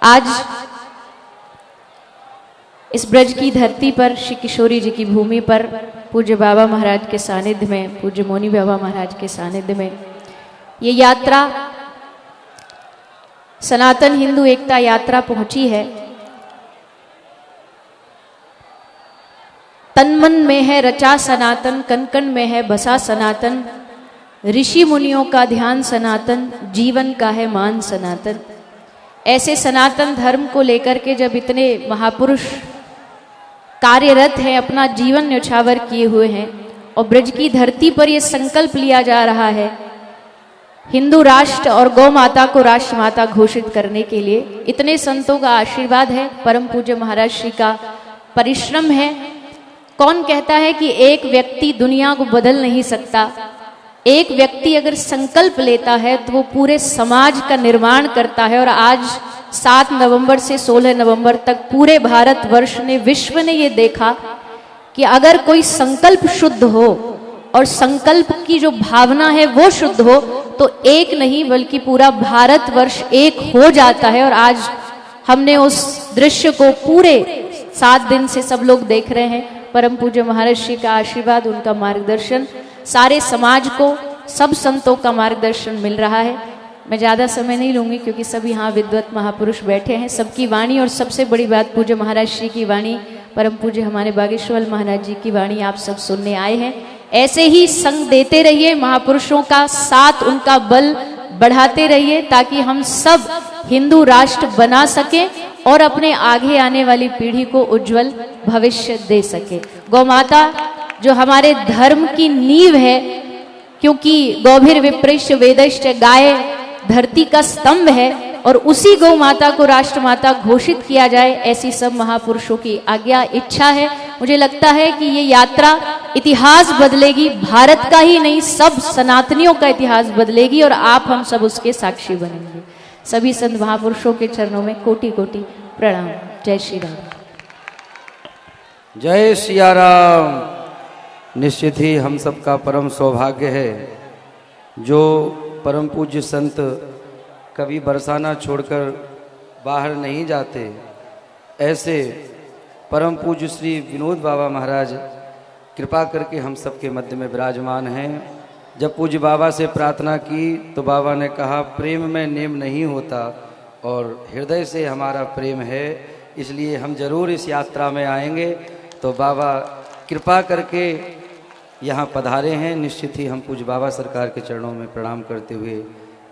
आज इस ब्रज की धरती पर श्री किशोरी जी की भूमि पर पूज्य बाबा महाराज के सानिध्य में, पूज्य मौनी बाबा महाराज के सानिध्य में ये यात्रा सनातन हिंदू एकता यात्रा पहुंची है। तन मन में है रचा सनातन, कण कण में है बसा सनातन, ऋषि मुनियों का ध्यान सनातन, जीवन का है मान सनातन। ऐसे सनातन धर्म को लेकर के जब इतने महापुरुष कार्यरत हैं, अपना जीवन न्यौछावर किए हुए हैं और ब्रज की धरती पर यह संकल्प लिया जा रहा है हिंदू राष्ट्र और गौ माता को राष्ट्र माता घोषित करने के लिए, इतने संतों का आशीर्वाद है, परम पूज्य महाराज श्री का परिश्रम है। कौन कहता है कि एक व्यक्ति दुनिया को बदल नहीं सकता? एक व्यक्ति अगर संकल्प लेता है तो वो पूरे समाज का निर्माण करता है। और आज 7 नवंबर से 16 नवंबर तक पूरे भारतवर्ष ने, विश्व ने ये देखा कि अगर कोई संकल्प शुद्ध हो और संकल्प की जो भावना है वो शुद्ध हो तो एक नहीं बल्कि पूरा भारतवर्ष एक हो जाता है। और आज हमने उस दृश्य को पूरे 7 दिन से सब लोग देख रहे हैं। परम पूज्य महाराज श्री का आशीर्वाद, उनका मार्गदर्शन, सारे समाज को सब संतों का मार्गदर्शन मिल रहा है। मैं ज़्यादा समय नहीं लूँगी क्योंकि सब यहाँ विद्वत महापुरुष बैठे हैं। सबकी वाणी और सबसे बड़ी बात पूज्य महाराज श्री की वाणी, परम पूज्य हमारे बागेश्वर महाराज जी की वाणी आप सब सुनने आए हैं। ऐसे ही संग देते रहिए, महापुरुषों का साथ, उनका बल बढ़ाते रहिए ताकि हम सब हिंदू राष्ट्र बना सकें और अपने आगे आने वाली पीढ़ी को उज्जवल भविष्य दे सके। गौ माता जो हमारे धर्म की नींव है, क्योंकि गौभीर विप्रेष्य वेदश्च, गाय धरती का स्तंभ है और उसी गौ माता को राष्ट्र माता घोषित किया जाए, ऐसी सब महापुरुषों की आज्ञा इच्छा है। मुझे लगता है कि ये यात्रा इतिहास बदलेगी, भारत का ही नहीं सब सनातनियों का इतिहास बदलेगी और आप हम सब उसके साक्षी बनेंगे। सभी संत महापुरुषों के चरणों में कोटि कोटि प्रणाम। जय श्री राम। जय सिया राम। निश्चित ही हम सबका परम सौभाग्य है जो परम पूज्य संत कभी बरसाना छोड़कर बाहर नहीं जाते, ऐसे परम पूज्य श्री विनोद बाबा महाराज कृपा करके हम सबके मध्य में विराजमान हैं। जब पूज्य बाबा से प्रार्थना की तो बाबा ने कहा प्रेम में नेम नहीं होता और हृदय से हमारा प्रेम है, इसलिए हम जरूर इस यात्रा में आएंगे। तो बाबा कृपा करके यहाँ पधारे हैं। निश्चित ही हम पूज्य बाबा सरकार के चरणों में प्रणाम करते हुए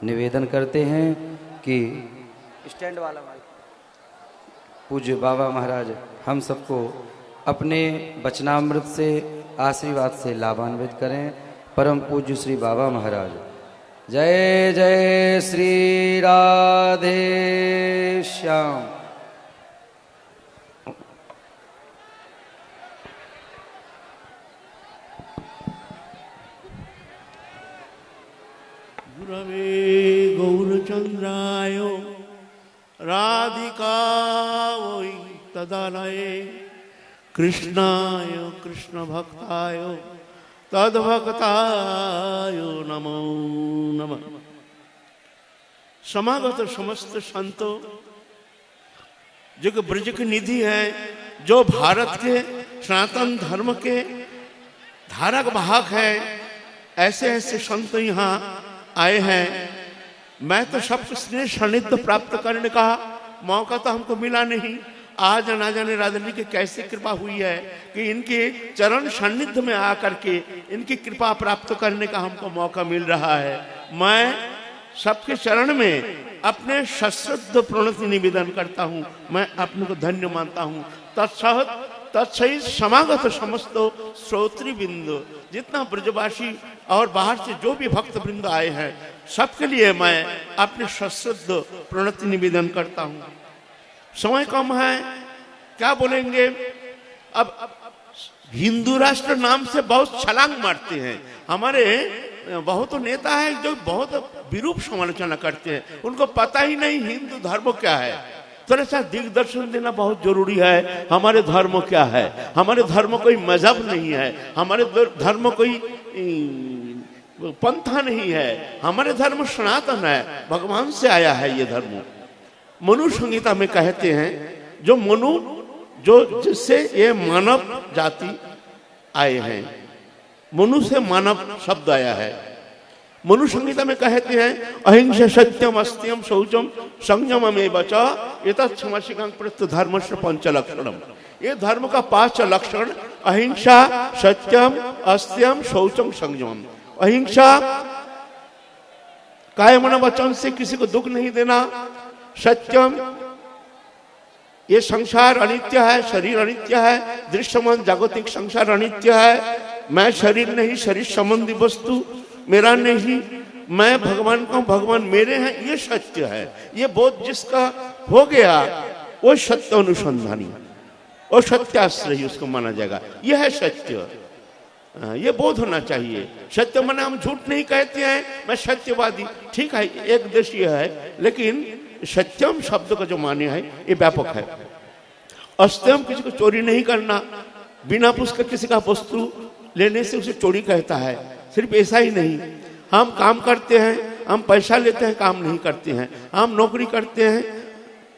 निवेदन करते हैं कि स्टैंड वाला पूज्य बाबा महाराज हम सबको अपने वचनामृत से, आशीर्वाद से लाभान्वित करें। परम पूज्य श्री बाबा महाराज। जय जय श्री राधे श्याम। गुरवे गौरचंद्राय राधिकायै तदालये कृष्णाय कृष्ण भक्ताय तद्भक्ताय नमो नमः। समागत समस्त संतों, जो कि ब्रज की निधि है, जो भारत के सनातन धर्म के धारक वाहक है, ऐसे ऐसे संत यहाँ आए हैं। मैं तो सबसे स्नेह सानिध्य प्राप्त करने का मौका तो हमको मिला नहीं। आज ना जाने राधा जी की कैसी कृपा हुई है कि इनके चरण सानिध्य में आकर के इनकी कृपा प्राप्त करने का हमको मौका मिल रहा है। मैं सबके चरण में अपने सश्रद्ध प्रणति निवेदन करता हूँ। मैं अपने को धन्य मानता हूँ। तत्सहित समागत समस्त श्रोत्री बिंदु, जितना ब्रजवासी और बाहर से जो भी भक्त वृंद आए हैं, सबके लिए मैं अपने सश्रद्ध प्रणति निवेदन करता हूँ। समय कम है, क्या बोलेंगे। अब हिंदू राष्ट्र नाम से बहुत छलांग मारते हैं। हमारे बहुत नेता है जो बहुत विरूप समालोचना करते हैं, उनको पता ही नहीं हिंदू धर्म क्या है। थोड़ा सा दिग्दर्शन देना बहुत जरूरी है। हमारे धर्म क्या है? हमारे धर्म कोई मजहब नहीं है, हमारे धर्म कोई पंथा नहीं है। हमारे धर्म सनातन है, भगवान से आया है ये धर्म। मनु संहिता में कहते हैं जो मनु जो जिससे ये मानव जाति आए हैं, मनु से मानव शब्द आया है। मनु संहिता में कहते हैं अहिंसा सत्यम अस्त्यम शौचम संयममेव च एतच्छमसिकं प्रत्यु धर्मस्य पंचलक्षणम। ये धर्म का 5 लक्षण अहिंसा सत्यम अस्त्यम शौचम संयमम। अहिंसा काय मन वचन से किसी को दुख नहीं देना। सत्यम ये संसार अनित्य है, शरीर अनित्य है, दृश्यमान जागतिक संसार अनित्य है। मैं शरीर नहीं, शरीर संबंधी वस्तु मेरा नहीं, मैं भगवान का, भगवान मेरे हैं, ये सत्य है। ये बोध जिसका हो गया वो सत्य अनुसंधानी और सत्याश्रयी उसको माना जाएगा। यह है सत्य, ये बोध होना चाहिए। सत्य माने हम झूठ नहीं कहते हैं, मैं सत्यवादी, ठीक है, एक देशीय है, लेकिन सत्यम शब्द का जो मान्य है ये व्यापक है। अस्त्यम किसी को चोरी नहीं करना, बिना पूछकर किसी का वस्तु लेने से उसे चोरी कहता है। सिर्फ ऐसा ही नहीं, हम काम करते हैं, हम पैसा लेते हैं, काम नहीं करते हैं। हम नौकरी करते हैं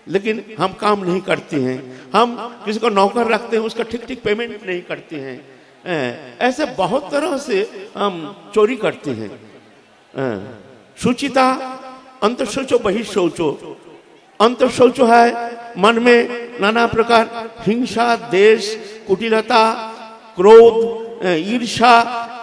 लेकिन हम काम नहीं करते हैं। हम किसी को नौकर रखते हैं, उसका ठीक ठीक पेमेंट नहीं करते हैं। ऐसे बहुत तरह से हम चोरी करते हैं। शुचिता अंतर शौचो बहिर्शौचो। अंतर शौचो है मन में नाना प्रकार हिंसा, देश, कुटिलता, क्रोध, ईर्ष्या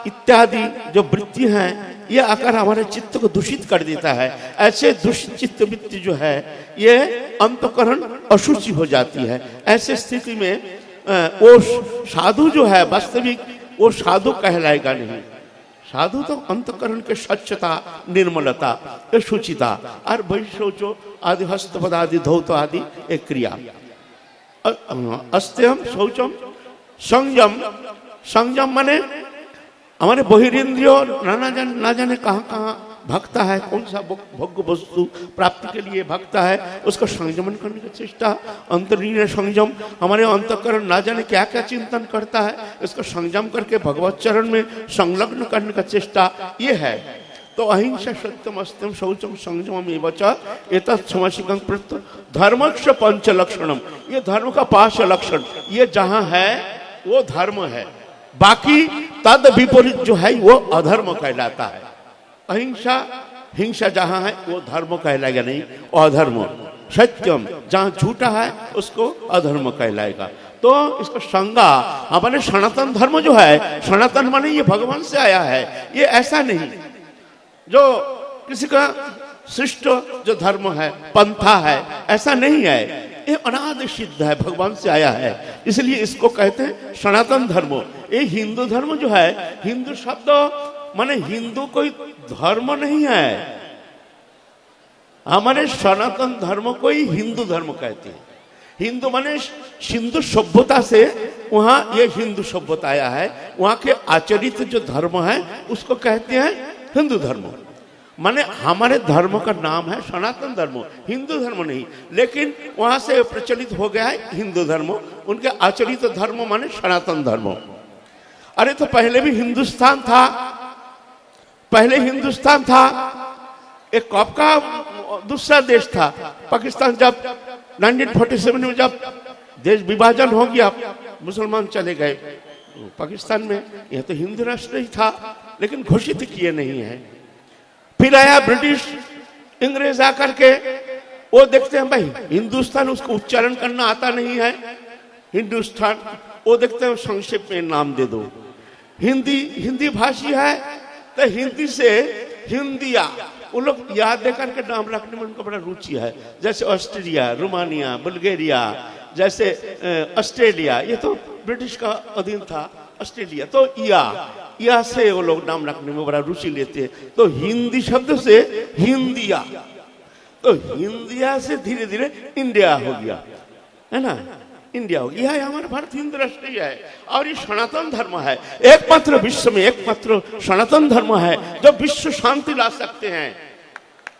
इत्यादि जो वृत्ति हैं, ये आकर हमारे चित्त को दूषित कर देता है। ऐसे दूषित चित्त वृत्ति जो है ये अंतःकरण अशुचि हो जाती है। ऐसे स्थिति में वो साधु जो है वास्तविक वो साधु कहलाएगा नहीं। साधु तो अंतःकरण के स्वच्छता, निर्मलता, शुचिता और बहिर्शौचो आदि हस्तपद आदि धौत आदि एक क्रिया। अस्त्यम शौचम संयम। संयम माने हमारे बहिरिंद्रियों ना जाने कहाँ कहाँ भगता है, कौन सा भोग्य वस्तु प्राप्ति के लिए भगता है, उसको संयमन करने की चेष्टा। अंतर्लीन संयम, हमारे अंतःकरण ना जाने क्या क्या चिंतन करता है, इसको संयम करके भगवत चरण में संलग्न करने का चेष्टा, ये है। तो अहिंसा सत्यम अस्त्यम शौचम संयमम एव च एतच्छमसिकं प्रत्यु धर्मस्य पंच लक्षणम। ये धर्म का 5 लक्षण, ये जहाँ है वो धर्म है, बाकी तद विपरीत जो है वो अधर्म कहलाता है। अहिंसा, हिंसा जहां है वो धर्म कहलाएगा नहीं, अधर्म। सत्यम जहां झूठा है उसको अधर्म कहलाएगा। तो इसको संज्ञा हमारे सनातन धर्म जो है, सनातन माने ये भगवान से आया है, ये ऐसा नहीं जो किसी का श्रेष्ठ जो धर्म है, पंथा है, ऐसा नहीं है। ये अनादि सिद्ध है, भगवान से आया है, इसलिए इसको कहते हैं सनातन धर्म। ये हिंदू धर्म जो है, हिंदू शब्द माने हिंदू कोई धर्म नहीं है, हमारे सनातन धर्म को ही हिंदू धर्म कहते हैं। हिंदू माने सिंधु सभ्यता से वहां ये हिंदू सभ्यता आया है, वहां के आचरित जो धर्म है उसको कहते हैं हिंदू धर्म। माने हमारे धर्म का नाम है सनातन धर्म, हिंदू धर्म नहीं, लेकिन वहां से प्रचलित हो गया है हिंदू धर्म। उनके आचरित धर्म माने सनातन धर्म। अरे तो पहले भी हिंदुस्तान था, पहले हिंदुस्तान था, एक कब का दूसरा देश था। पाकिस्तान जब 1947 में जब देश विभाजन हो गया, मुसलमान चले गए पाकिस्तान में, यह तो हिंदू राष्ट्र ही था लेकिन घोषित किए नहीं है। फिर आया ब्रिटिश, अंग्रेज आकर के वो देखते हैं भाई हिंदुस्तान, उसको उच्चारण करना आता नहीं है, हिंदुस्तान, वो देखते हैं संक्षेप में नाम दे दो। हिंदी भाषी है तो हिंदी से हिंदिया, वो लोग याद देकर के नाम रखने में उनको बड़ा रुचि है। जैसे ऑस्ट्रेलिया, रोमानिया, बुल्गारिया, जैसे ऑस्ट्रेलिया, ये तो ब्रिटिश का अधीन था ऑस्ट्रेलिया, तो या से वो लोग नाम रखने में बड़ा रुचि लेते हैं। तो हिंदी शब्द से हिंदिया, तो हिंदिया से धीरे धीरे इंडिया हो गया, है ना, इंडिया हो गया। यह हमारा भारत हिंदू राष्ट्र है और ये सनातन धर्म है। एकमात्र विश्व में एकमात्र सनातन धर्म है जो विश्व शांति ला सकते हैं,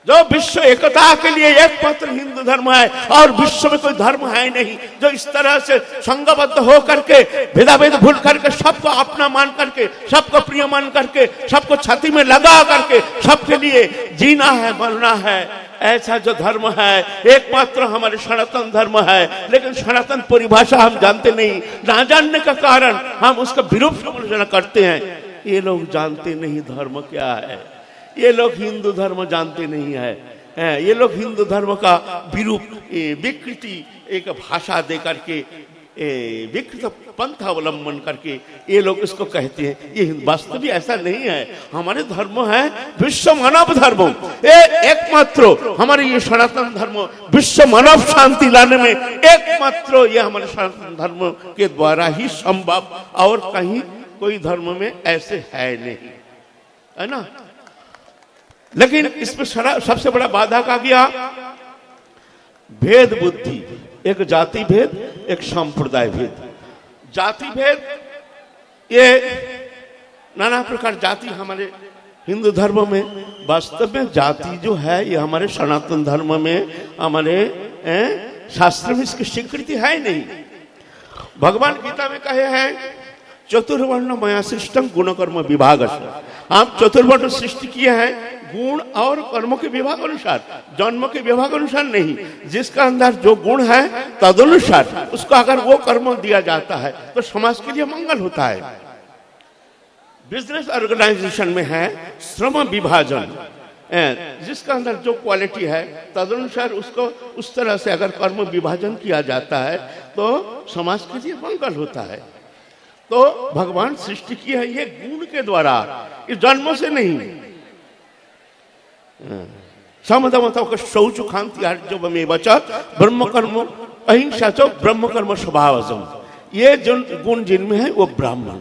जो विश्व एकता के लिए एकमात्र हिंदू धर्म है। और विश्व में कोई धर्म है नहीं जो इस तरह से संघबद्ध हो करके, भेदाभेद भूल करके, सबको अपना मान करके, सबको प्रिय मान करके, सबको छाती में लगा करके सबके लिए जीना है, मरना है, ऐसा जो धर्म है एकमात्र हमारे सनातन धर्म है, लेकिन सनातन परिभाषा हम जानते नहीं। ना जानने का कारण हम उसका विरूप समझना करते हैं। ये लोग जानते नहीं धर्म क्या है, ये लोग हिंदू धर्म जानते नहीं है। ये लोग हिंदू धर्म का विरूप विकृति एक भाषा दे करके विकृत पंथ अवलंबन करके ये लोग इसको कहते हैं। ये वास्तव में ऐसा नहीं है। हमारे धर्म है विश्व मानव धर्म, ये एकमात्र हमारे ये सनातन धर्म विश्व मानव शांति लाने में एकमात्र ये हमारे सनातन धर्म के द्वारा ही संभव, और कहीं कोई धर्म में ऐसे है नहीं, है ना। लेकिन इसमें सबसे बड़ा बाधा आ गया भेद बुद्धि, एक जाति भेद, एक संप्रदाय भेद। जाति भेद, ये नाना प्रकार जाति हमारे हिंदू धर्म में, वास्तव में जाति जो है ये हमारे सनातन धर्म में, हमारे शास्त्र में इसकी स्वीकृति है नहीं। भगवान गीता में कहे हैं चतुर्वर्ण मया सृष्टम गुण कर्म विभाग। आप चतुर्वर्ण सृष्टि किए हैं गुण और कर्मों के विभाग अनुसार, जन्म के विभाग अनुसार नहीं। जिसका अंदर जो गुण है तदनुसार उसको अगर वो कर्म दिया जाता है तो समाज के लिए मंगल होता है। बिजनेस ऑर्गेनाइजेशन में है श्रम विभाजन, जिसका अंदर जो क्वालिटी है तदनुसार उसको उस तरह से अगर कर्म विभाजन किया जाता है तो समाज के लिए मंगल होता है। तो भगवान सृष्टि की है ये गुण के द्वारा, इस जन्मों से नहीं। समदमता का शौच खांति आर्जवमे वचा ब्रह्म कर्म अहिंसा चो ब्रह्म कर्म स्वभावजम। ये जो गुण जिनमें है वो ब्राह्मण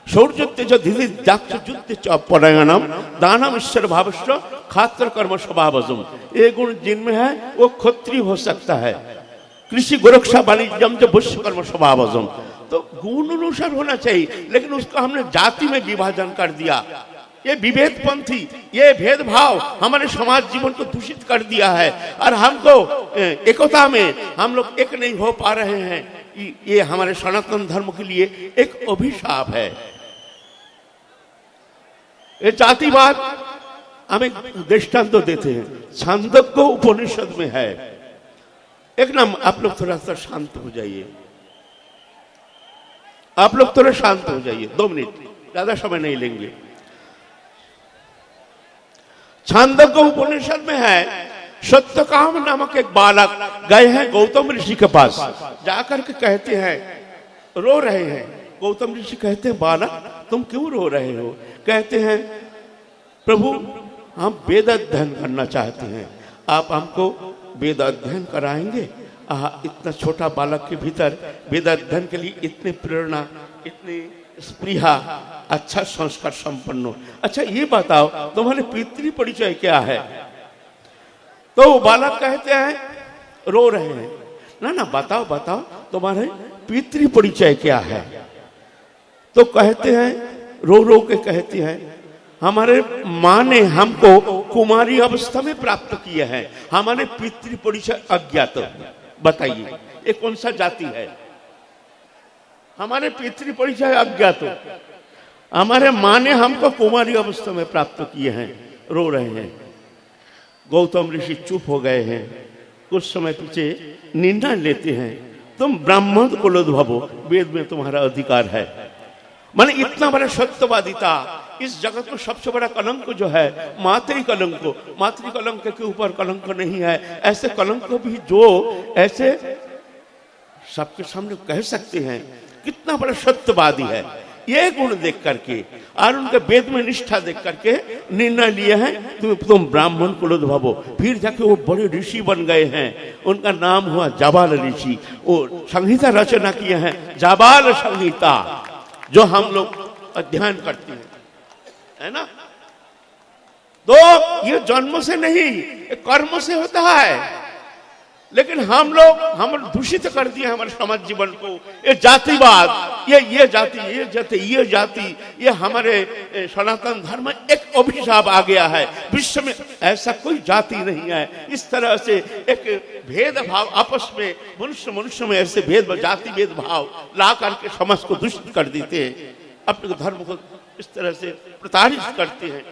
शौर्यत्य च धीधि दाक्ष जुत्य च परायणम दानम ईश्वर भावश्च खात्र कर्म स्वभावजम। ये गुण जिनमें है वो क्षत्रिय हो सकता है। कृषि गोरक्षा वाणिज्यम च वैश्य कर्म स्वभावजम। तो गुण अनुसार होना चाहिए, लेकिन उसको हमने जाति में विभाजन कर दिया। ये विभेद पंथी, ये भेदभाव हमारे समाज जीवन को दूषित कर दिया है, और हमको एकता में हम लोग एक नहीं हो पा रहे हैं। ये हमारे सनातन धर्म के लिए एक अभिशाप है। ये जातिवाद हम एक दृष्टांत तो देते हैं, छांदोग्य उपनिषद में है। एक नाम आप लोग थोड़ा सा शांत हो जाइए, आप लोग थोड़ा शांत हो जाइए, 2 मिनट, ज्यादा समय नहीं लेंगे। छांदोग्य उपनिषद में है सत्यकाम नामक एक बालक गए हैं गौतम ऋषि के पास, जाकर के कहते हैं, रो रहे हैं। गौतम ऋषि कहते हैं बालक तुम क्यों रो रहे हो? कहते हैं प्रभु हम वेद अध्ययन करना चाहते हैं, आप हमको वेद अध्ययन कराएंगे? इतना छोटा बालक के भीतर वेद अध्ययन के लिए इतनी प्रेरणा, इतनी स्पृहा, अच्छा संस्कार संपन्न। अच्छा ये बताओ तुम्हारे पितृ परिचय क्या है? तो वो बालक कहते हैं, रो रहे हैं, ना बताओ बताओ तुम्हारे पितृ परिचय क्या है? तो कहते हैं, रो रो के कहते हैं हमारे माँ ने हमको कुमारी अवस्था में प्राप्त किए हैं, हमारे पितृ परिचय अज्ञात। बताइए ये कौन सा जाति है? हमारे पितृ परिचय अज्ञात, हमारे माँ ने हमको कुमारी अवस्था में प्राप्त किए हैं। रो रहे हैं। गौतम ऋषि चुप हो गए हैं। कुछ समय पीछे निर्णय लेते हैं, तुम ब्राह्मण कुलोद्भवो, वेद में तुम्हारा अधिकार है। माने इतना बड़ा सत्यवादिता, इस जगत में सबसे बड़ा कलंक जो है मातृ कलंक, मातृ कलंक के ऊपर कलंक नहीं है। ऐसे कलंक भी जो ऐसे सबके सामने कह सकते हैं, कितना बड़ा सत्यवादी है। ये गुण देख करके और उनके वेद में निष्ठा देख करके निर्णय लिए हैं तुम ब्राह्मण कुलोद्भवो। फिर जाके वो बड़े ऋषि बन गए हैं, उनका नाम हुआ जाबाल ऋषि। वो संहिता रचना किए हैं, जाबाल संहिता, जो हम लोग अध्ययन करते हैं, है ना। तो ये जन्म से नहीं, ये कर्म से होता है। लेकिन हम दूषित कर दिए हमारे समाज जीवन को। ये जातिवाद, ये जाति, ये हमारे सनातन धर्म एक अभिशाप आ गया है। विश्व में ऐसा कोई जाति नहीं है। इस तरह से एक भेदभाव आपस में मनुष्य में ऐसे जाति भेदभाव ला करके समाज को दूषित कर देते हैं, अपने धर्म को इस तरह से प्रताड़ित करते हैं।